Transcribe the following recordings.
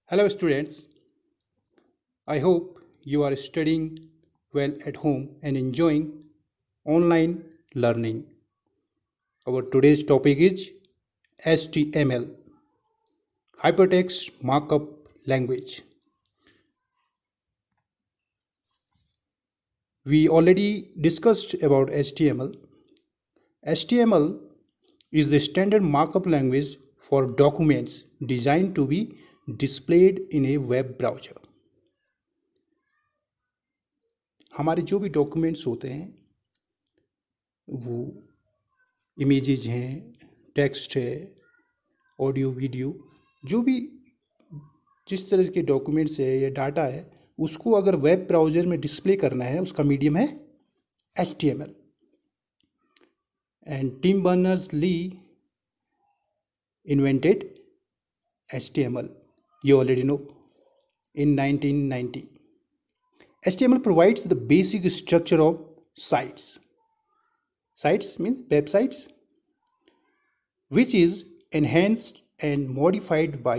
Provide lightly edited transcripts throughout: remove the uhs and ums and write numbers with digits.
Hello, students. I hope you are studying well at home and enjoying online learning. Our today's topic is HTML, Hypertext Markup Language. We already discussed about HTML. HTML is the standard markup language for documents designed to be displayed in a web browser. हमारे जो भी documents होते हैं वो images हैं, text है, audio video, जो भी जिस तरह के डॉक्यूमेंट्स है या डाटा है उसको अगर वेब ब्राउज़र में डिस्प्ले करना है उसका मीडियम है HTML. And Tim Berners Lee invented HTML. You already know in 1990. HTML provides the basic structure of sites. Sites means websites, which is enhanced and modified by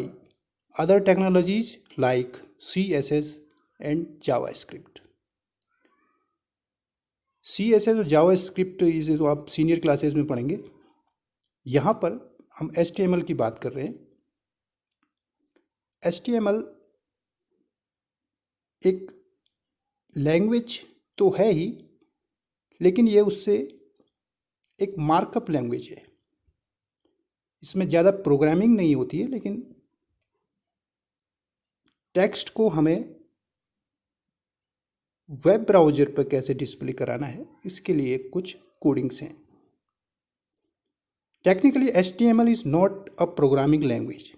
other technologies like CSS and JavaScript. CSS और JavaScript इसे तो आप senior classes में पढ़ेंगे. यहाँ पर हम HTML की बात कर रहे हैं. HTML एक लैंग्वेज तो है ही, लेकिन ये उससे एक मार्कअप लैंग्वेज है. इसमें ज़्यादा प्रोग्रामिंग नहीं होती है, लेकिन टेक्स्ट को हमें वेब ब्राउज़र पर कैसे डिस्प्ले कराना है इसके लिए कुछ कोडिंग्स हैं. Technically HTML is not a programming language.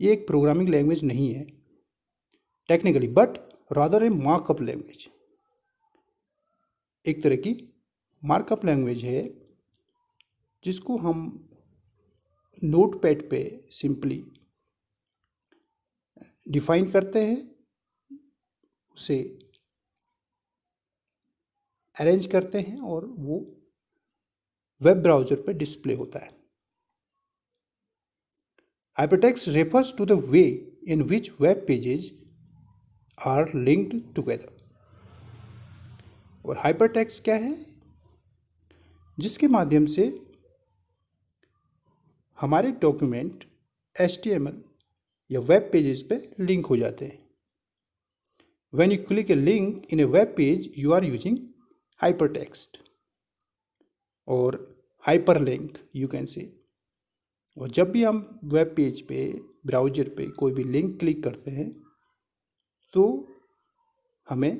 ये एक प्रोग्रामिंग लैंग्वेज नहीं है technically, but rather A markup language. एक तरह की मार्कअप लैंग्वेज है जिसको हम नोटपैड पे सिंपली डिफाइन करते हैं, उसे अरेंज करते हैं और वो वेब ब्राउज़र पर डिस्प्ले होता है. Hypertext refers to the way in which web pages are linked together. और hypertext क्या है? जिसके माध्यम से हमारे डॉक्यूमेंट HTML या वेब पेजेस पे लिंक हो जाते हैं. When you click a link in a web page, you are using hypertext और hyperlink you can say. और जब भी हम वेब पेज पे ब्राउज़र पे कोई भी लिंक क्लिक करते हैं तो हमें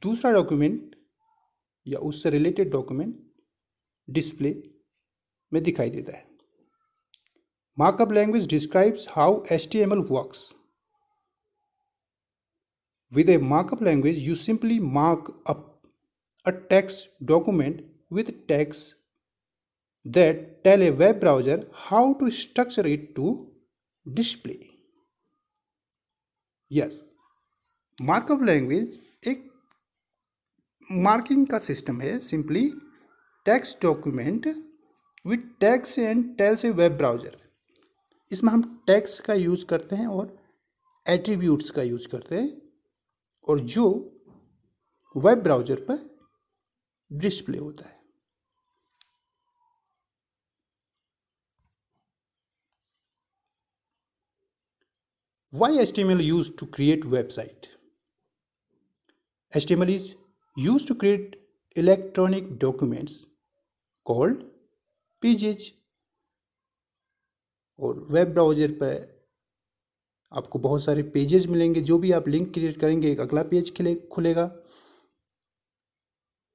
दूसरा डॉक्यूमेंट या उससे रिलेटेड डॉक्यूमेंट डिस्प्ले में दिखाई देता है. Markup language describes how HTML works. With a markup language, you simply mark up a text document with tags that tell a web browser how to structure it to display. Yes, markup language एक marking का system है. Simply text document with tags and tales A web browser. इसमें हम tags का use करते हैं और attributes का यूज़ करते हैं और जो वेब ब्राउज़र पर डिस्प्ले होता है. Why HTML used to create website? HTML is used to create electronic documents called pages. और वेब ब्राउज़र पर आपको बहुत सारे पेजेस मिलेंगे. जो भी आप लिंक क्रिएट करेंगे एक अगला पेज खुलेगा.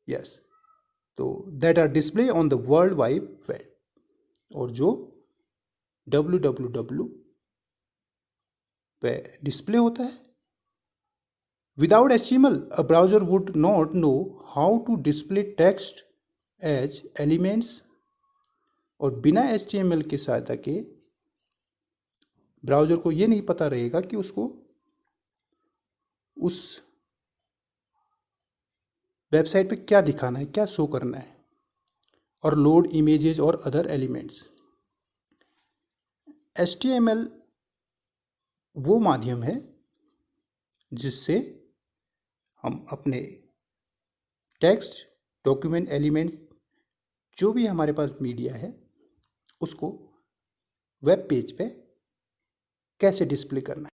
यस, तो that are display on the world wide web. और जो www पे डिस्प्ले होता है. Without HTML a browser would not know how to display text as elements. और बिना HTML की सहायता के ब्राउज़र को ये नहीं पता रहेगा कि उसको उस वेबसाइट पे क्या दिखाना है, क्या शो करना है. और लोड इमेजेस और अदर एलिमेंट्स. HTML वो माध्यम है जिससे हम अपने टेक्स्ट, डॉक्यूमेंट, एलिमेंट, जो भी हमारे पास मीडिया है उसको वेब पेज पे कैसे डिस्प्ले करना है।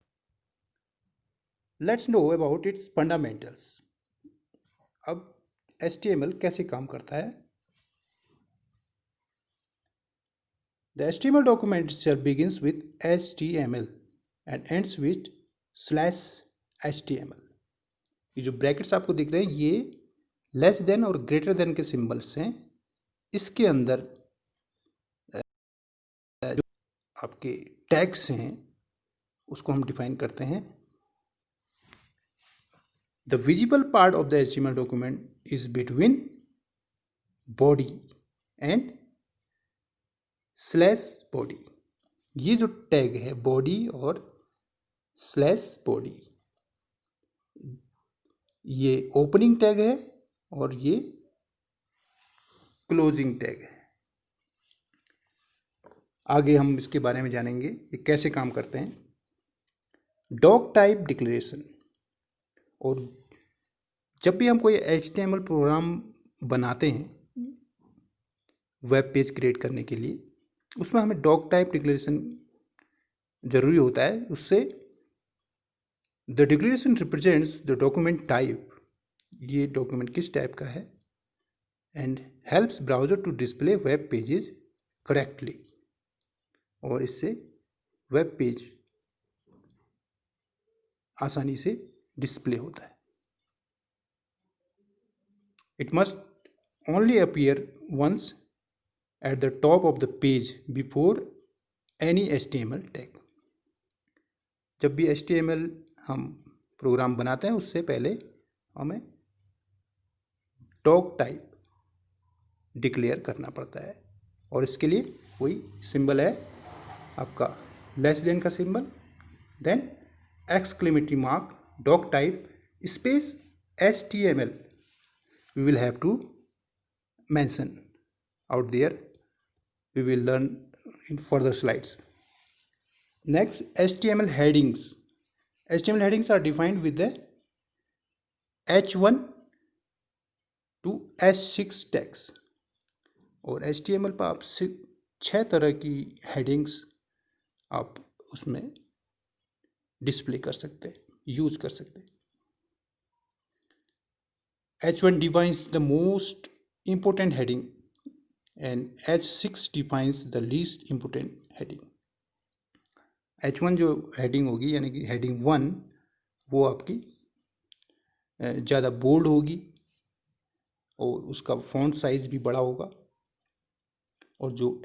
Let's know about it's fundamentals. अब HTML कैसे काम करता है। The HTML document itself begins with HTML and ends with /HTML। ये जो ब्रैकेट्स आपको दिख रहे हैं ये लेस देन और ग्रेटर देन के सिंबल्स हैं। इसके अंदर जो आपके टैग्स हैं उसको हम डिफाइन करते हैं। The visible part of the HTML document is between body and /body। ये जो टैग है बॉडी और /body, ये ओपनिंग टैग है और ये क्लोजिंग टैग है। आगे हम इसके बारे में जानेंगे ये कैसे काम करते हैं। Doc type declaration. और जब भी हम कोई HTML प्रोग्राम बनाते हैं वेब पेज क्रिएट करने के लिए, उसमें हमें डॉक टाइप डिक्लेरेशन ज़रूरी होता है। उससे the declaration represents the document type, ये डॉक्यूमेंट किस टाइप का है, and helps browser to display web pages correctly. और इससे वेब पेज आसानी से डिस्प्ले होता है। It must only appear once at the top of the page before any HTML tag. जब भी HTML हम प्रोग्राम बनाते हैं उससे पहले हमें डॉक टाइप डिक्लेयर करना पड़ता है। और इसके लिए वही सिंबल है आपका लेस देन का symbol, then exclamatory mark, doc type space HTML we will have to mention out there. We will learn in further slides. Next, HTML headings. HTML headings are defined with the H1 to H6 tags। और HTML पर आप 6 तरह की headings आप उसमें display कर सकते हैं, यूज कर सकते हैं। H1 defines the most important heading and H6 defines the least important heading। H1 जो हेडिंग होगी यानी कि हेडिंग 1 वो आपकी ज़्यादा बोल्ड होगी और उसका फॉन्ट साइज भी बड़ा होगा। और जो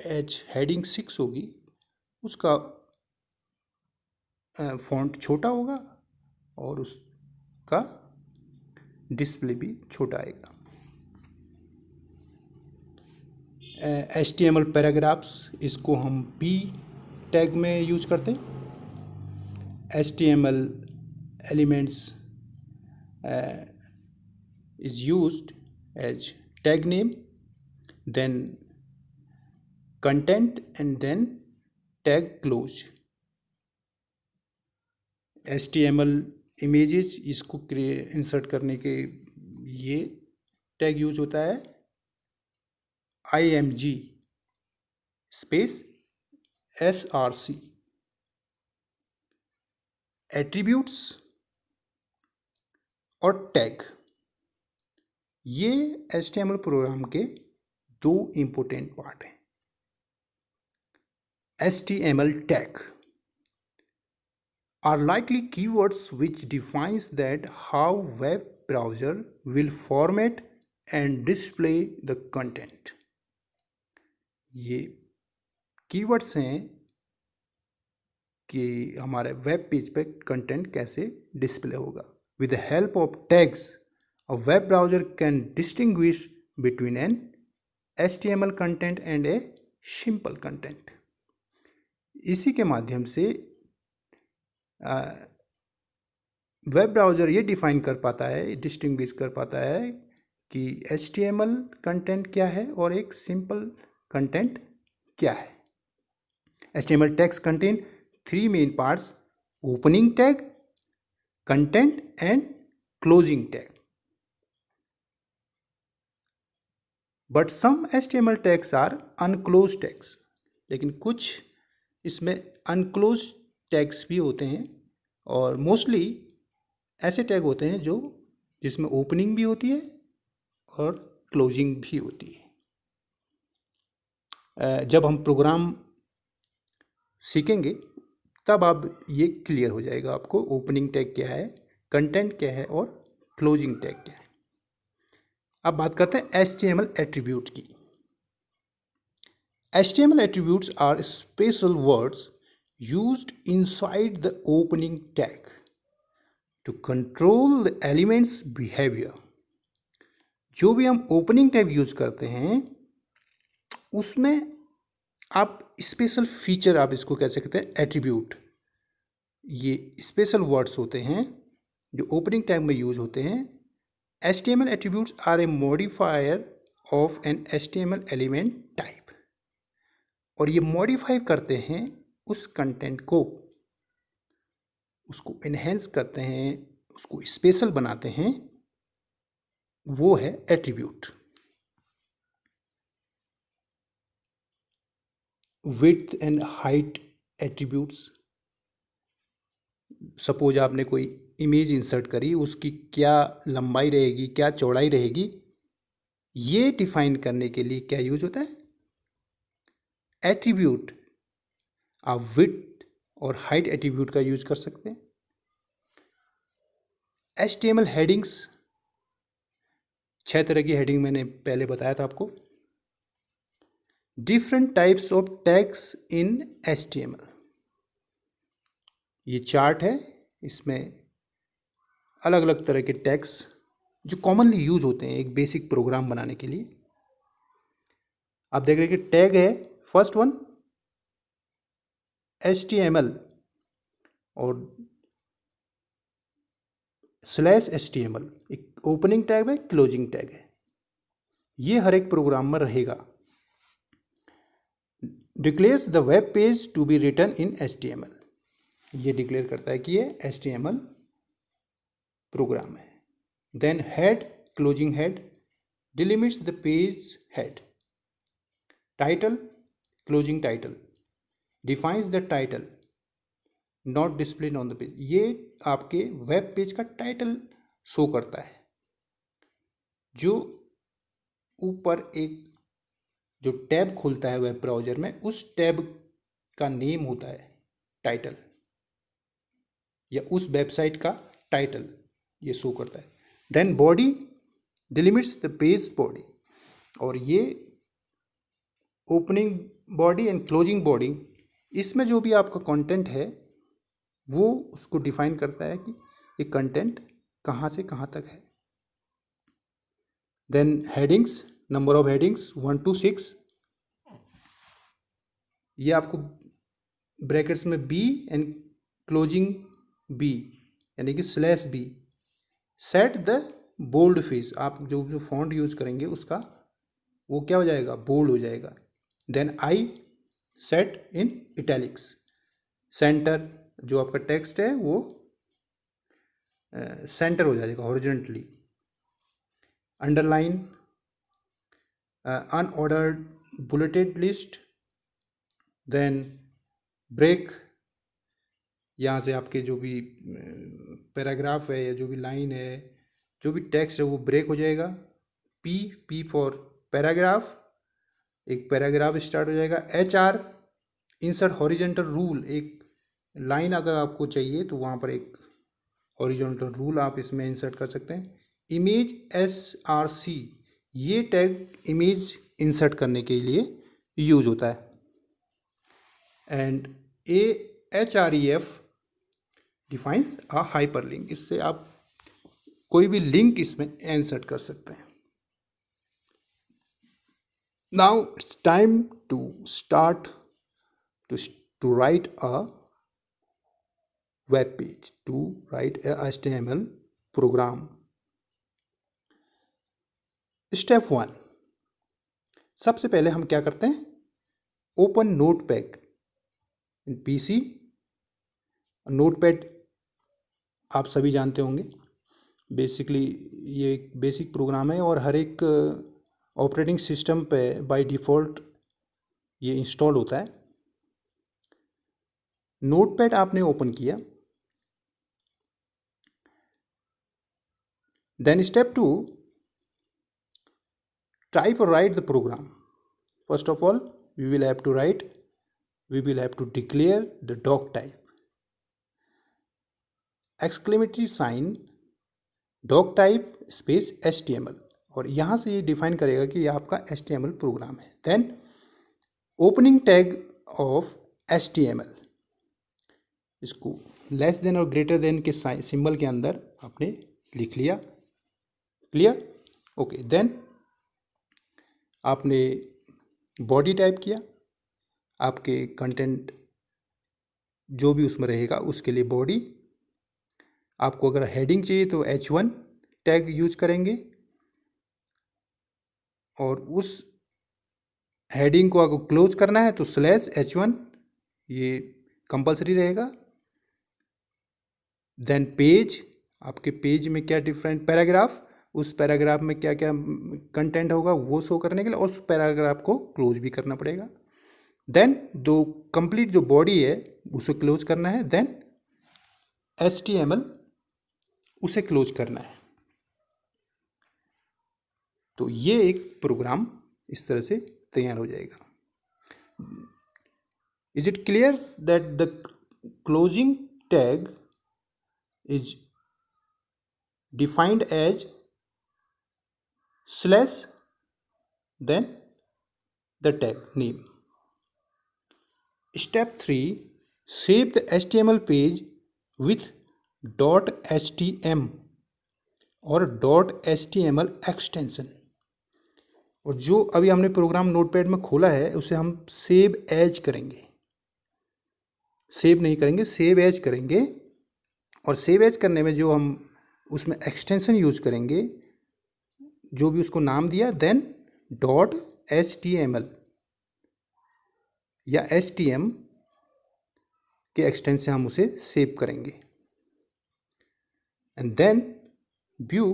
हेडिंग 6 होगी उसका फॉन्ट छोटा होगा और उसका डिस्प्ले भी छोटा आएगा। HTML पैराग्राफ्स, इसको हम P टैग में यूज करते हैं। HTML elements is used as tag name, then content and then tag close। HTML images, इसको इंसर्ट करने के ये टैग यूज होता है IMG स्पेस SRC। एट्रीब्यूट्स और टैग, ये HTML प्रोग्राम के 2 इंपॉर्टेंट पार्ट हैं। HTML tag are likely keywords which defines that how web browser will format and display the content। ये कीवर्ड्स हैं कि हमारे वेब पेज पे कंटेंट कैसे डिस्प्ले होगा। With the help of tags a web browser can distinguish between an HTML content and a simple content। इसी के माध्यम से वेब ब्राउज़र ये डिफाइन कर पाता है, डिस्टिंग्विश कर पाता है कि HTML कंटेंट क्या है और एक सिंपल कंटेंट क्या है। HTML tags contain three main parts: opening tag, content and closing tag. But some HTML tags are unclosed tags. लेकिन कुछ इसमें unclosed tags भी होते हैं और मोस्टली ऐसे टैग होते हैं जो जिसमें ओपनिंग भी होती है और क्लोजिंग भी होती है। जब हम प्रोग्राम सीखेंगे तब आप ये क्लियर हो जाएगा आपको ओपनिंग टैग क्या है, कंटेंट क्या है और क्लोजिंग टैग क्या है। अब बात करते हैं HTML एट्रीब्यूट की। HTML attributes are special words used inside the opening tag to control the element's behavior. जो भी हम ओपनिंग टैग यूज करते हैं उसमें आप स्पेशल फीचर, आप इसको कह सकते हैं एट्रीब्यूट। ये स्पेशल वर्ड्स होते हैं जो ओपनिंग टैग में यूज होते हैं। HTML attributes are a modifier of an HTML element type, और ये मॉडिफाई करते हैं उस कंटेंट को, उसको इन्हेंस करते हैं, उसको स्पेशल बनाते हैं, वो है attribute. Width and height attributes. Suppose आपने कोई इमेज इंसर्ट करी, उसकी क्या लंबाई रहेगी, क्या चौड़ाई रहेगी, ये डिफाइन करने के लिए क्या यूज होता है, एट्रीब्यूट। आप विड्थ और हाइट एट्रीब्यूट का यूज कर सकते हैं। HTML हेडिंग्स, 6 तरह की हेडिंग मैंने पहले बताया था आपको। Different types of tags in HTML, ये चार्ट है, इसमें अलग अलग तरह के टैग्स जो कॉमनली यूज होते हैं एक बेसिक प्रोग्राम बनाने के लिए। आप देख रहे हैं कि टैग है फर्स्ट वन HTML और /HTML, एक ओपनिंग टैग है, क्लोजिंग टैग है। ये हर एक प्रोग्राम में रहेगा। Declares the web page to be written in HTML, ये डिक्लेयर करता है कि ये HTML प्रोग्राम है। Then head, closing head, delimits the page head. Title, closing title, defines the title not displayed on the page, ये आपके web page का title show करता है। जो ऊपर एक जो टैब खुलता है वेब ब्राउजर में, उस टैब का नेम होता है टाइटल, या उस वेबसाइट का टाइटल ये शो करता है। Then body delimits the page body, और ये opening body and closing body, इसमें जो भी आपका कंटेंट है वो उसको डिफाइन करता है कि ये कंटेंट कहाँ से कहाँ तक है। Then headings, number of headings 1 to 6, ये आपको ब्रैकेट्स में बी एंड क्लोजिंग बी यानी कि /B। Set the bold face, आप जो फॉन्ट यूज करेंगे उसका वो क्या हो जाएगा, बोल्ड हो जाएगा। Then I set in italics, center, जो आपका टेक्स्ट है वो सेंटर हो जाएगा horizontally. Underline, unordered bulleted list. Then break, यहाँ से आपके जो भी पैराग्राफ है या जो भी लाइन है, जो भी टेक्स्ट है वो ब्रेक हो जाएगा। पी फॉर पैराग्राफ, एक पैराग्राफ स्टार्ट हो जाएगा। HR, इंसर्ट हॉरिजॉन्टल रूल, एक लाइन अगर आपको चाहिए तो वहाँ पर एक हॉरिजॉन्टल रूल आप इसमें इंसर्ट कर सकते हैं। इमेज SRC, ये टैग इमेज इंसर्ट करने के लिए यूज होता है। And AHREF defines a hyperlink, इससे आप कोई भी लिंक इसमें इंसर्ट कर सकते हैं। Now it's time to start to write a web page, to write a HTML program. Step 1, सबसे पहले हम क्या करते हैं, open notepad in PC. Notepad आप सभी जानते होंगे, बेसिकली ये एक बेसिक प्रोग्राम है और हर एक ऑपरेटिंग सिस्टम पे बाय डिफ़ॉल्ट ये इंस्टॉल होता है। नोटपैड आपने ओपन किया, then step 2, type or write the program. First of all, we will have to declare the doc type. exclamatory sign doc type space HTML, और यहाँ से ये डिफाइन करेगा कि ये आपका HTML प्रोग्राम है। Then opening tag of HTML, इसको लेस देन और ग्रेटर देन के सिंबल के अंदर आपने लिख लिया। क्लियर? ओके। देन आपने बॉडी टाइप किया, आपके कंटेंट जो भी उसमें रहेगा उसके लिए बॉडी। आपको अगर हेडिंग चाहिए तो H1 टैग यूज करेंगे, और उस हेडिंग को अगर क्लोज करना है तो /H1 ये कंपलसरी रहेगा। देन पेज, आपके पेज में क्या डिफरेंट पैराग्राफ, उस पैराग्राफ में क्या क्या कंटेंट होगा वो शो करने के लिए, और उस पैराग्राफ को क्लोज भी करना पड़ेगा। देन दो कंप्लीट जो बॉडी है उसे क्लोज करना है, देन HTML उसे क्लोज करना है। तो ये एक प्रोग्राम इस तरह से तैयार हो जाएगा। Is it clear that the closing tag is defined as / then the tag name. Step 3, save the HTML page with .htm और .html एक्सटेंशन। और जो अभी हमने प्रोग्राम नोटपैड में खोला है उसे हम सेव एज करेंगे, सेव नहीं करेंगे, सेव एज करेंगे। और सेव एज करने में जो हम उसमें एक्सटेंशन यूज करेंगे, जो भी उसको नाम दिया, देन .html या HTM के एक्सटेंशन से हम उसे सेव करेंगे। And then view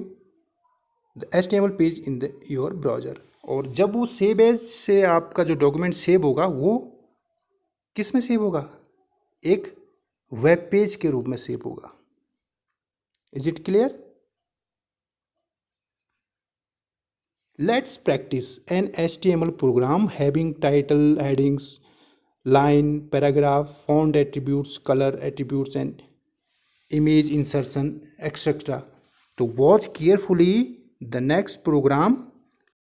the HTML page in your browser. और जब वो सेव एज से आपका जो डॉक्यूमेंट सेव होगा वो किस में सेव होगा? एक वेब पेज के रूप में सेव होगा। Is it clear? Let's practice an HTML program having title, headings, line, paragraph, font attributes, color attributes, and image insertion, etc. So watch carefully the next program